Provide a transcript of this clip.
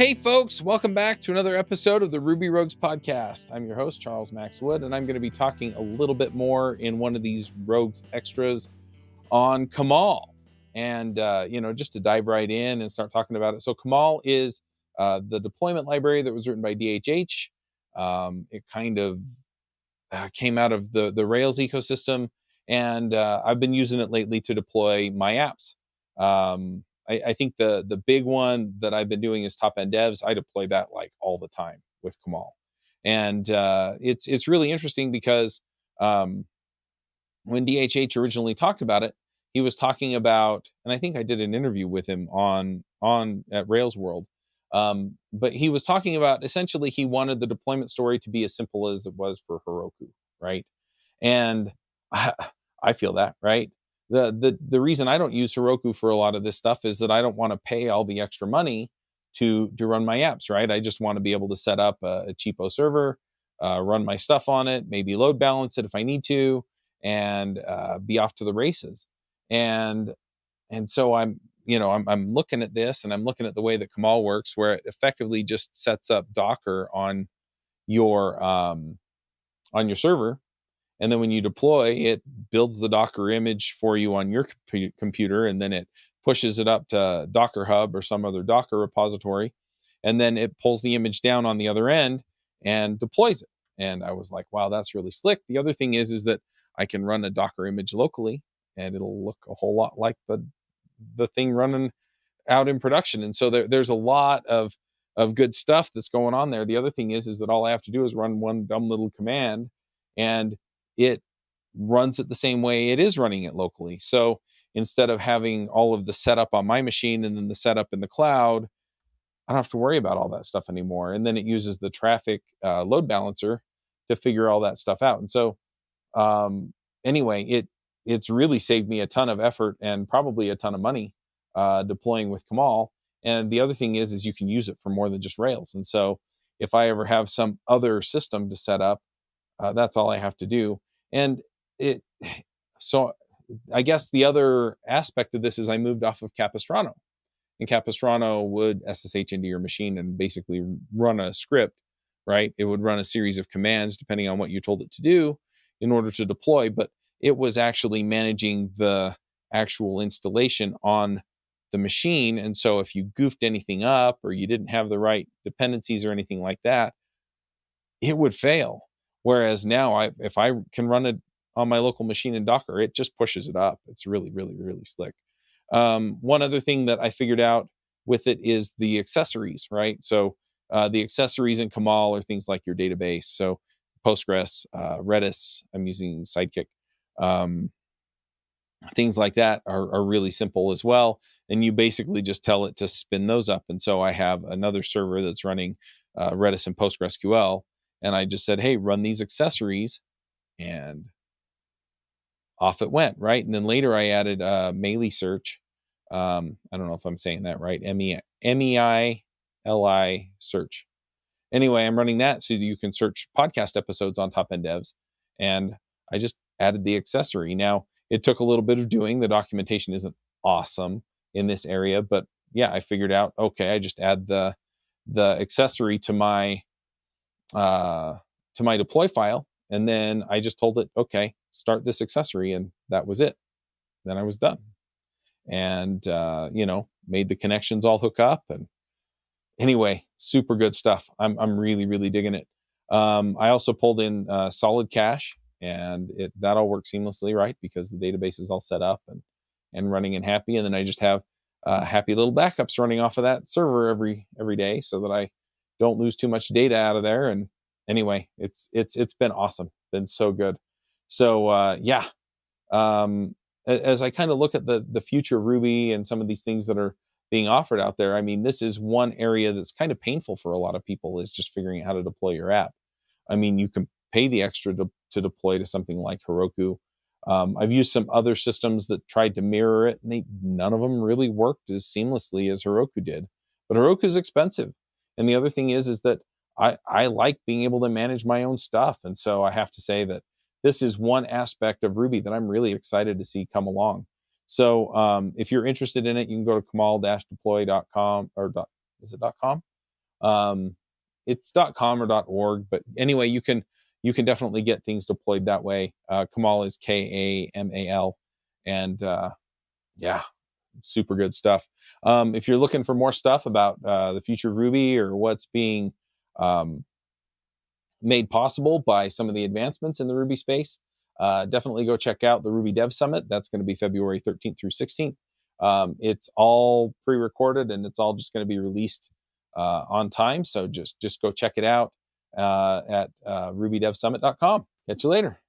Hey folks, welcome back to another episode of the Ruby Rogues podcast. I'm your host, Charles Max Wood, and I'm going to be talking a little bit more in one of these Rogues extras on Kamal. And, just to dive right in and start talking about it. So Kamal is the deployment library that was written by DHH. It kind of came out of the Rails ecosystem, and I've been using it lately to deploy my apps. I think the big one that I've been doing is top end devs. I deploy that like all the time with Kamal, and it's really interesting because when DHH originally talked about it, he was talking about, and I think I did an interview with him on at Rails World. But he was talking about essentially he wanted the deployment story to be as simple as it was for Heroku, right? And I feel that, right? The reason I don't use Heroku for a lot of this stuff is that I don't want to pay all the extra money to run my apps, right? I just want to be able to set up a cheapo server, run my stuff on it, maybe load balance it if I need to, and be off to the races. And so I'm looking at this, and I'm looking at the way that Kamal works, where it effectively just sets up Docker on your server, and then when you deploy, it builds the Docker image for you on your computer, and then it pushes it up to Docker Hub or some other Docker repository, and then it pulls the image down on the other end and deploys it. And I was like, wow, that's really slick. The other thing is that I can run a Docker image locally, and it'll look a whole lot like the thing running out in production. And so there's a lot of good stuff that's going on there. The other thing is that all I have to do is run one dumb little command, and it runs it the same way it is running it locally. So instead of having all of the setup on my machine and then the setup in the cloud, I don't have to worry about all that stuff anymore. And then it uses the traffic load balancer to figure all that stuff out. And so anyway, it's really saved me a ton of effort and probably a ton of money deploying with Kamal. And the other thing is you can use it for more than just Rails. And so if I ever have some other system to set up, that's all I have to do. And so I guess the other aspect of this is I moved off of Capistrano, and Capistrano would SSH into your machine and basically run a script, right? It would run a series of commands depending on what you told it to do in order to deploy, but it was actually managing the actual installation on the machine. And so if you goofed anything up or you didn't have the right dependencies or anything like that, it would fail. Whereas now, if I can run it on my local machine in Docker, it just pushes it up. It's really, really, really slick. One other thing that I figured out with it is the accessories, right? So the accessories in Kamal are things like your database. So Postgres, Redis, I'm using Sidekick. Things like that are really simple as well. And you basically just tell it to spin those up. And so I have another server that's running Redis and PostgreSQL. And I just said, hey, run these accessories, and off it went, right? And then later I added Meili search. I don't know if I'm saying that right. MEILI search. Anyway, I'm running that so you can search podcast episodes on Top End Devs. And I just added the accessory. Now, it took a little bit of doing. The documentation isn't awesome in this area, but yeah, I figured out, okay, I just add the accessory to my deploy file, and then I just told it, okay, start this accessory, and that was it. Then I was done, and made the connections all hook up. And anyway, super good stuff. I'm really, really digging it. I also pulled in solid cache, and that all works seamlessly, right? Because the database is all set up and running and happy. And then I just have happy little backups running off of that server every day, so that I don't lose too much data out of there. And anyway, it's been awesome. Been so good. So as I kind of look at the future of Ruby and some of these things that are being offered out there, I mean, this is one area that's kind of painful for a lot of people, is just figuring out how to deploy your app. I mean, you can pay the extra to deploy to something like Heroku. I've used some other systems that tried to mirror it, and none of them really worked as seamlessly as Heroku did. But Heroku is expensive. And the other thing is that I like being able to manage my own stuff. And so I have to say that this is one aspect of Ruby that I'm really excited to see come along. So if you're interested in it, you can go to kamal-deploy.com, or is it .com? It's .com or .org, but anyway, you can definitely get things deployed that way. Kamal is Kamal, and yeah, super good stuff. If you're looking for more stuff about the future of Ruby or what's being um, made possible by some of the advancements in the Ruby space, definitely go check out the Ruby Dev Summit. That's going to be February 13th through 16th. It's all pre-recorded and it's all just going to be released on time. So just go check it out at rubydevsummit.com. Catch you later.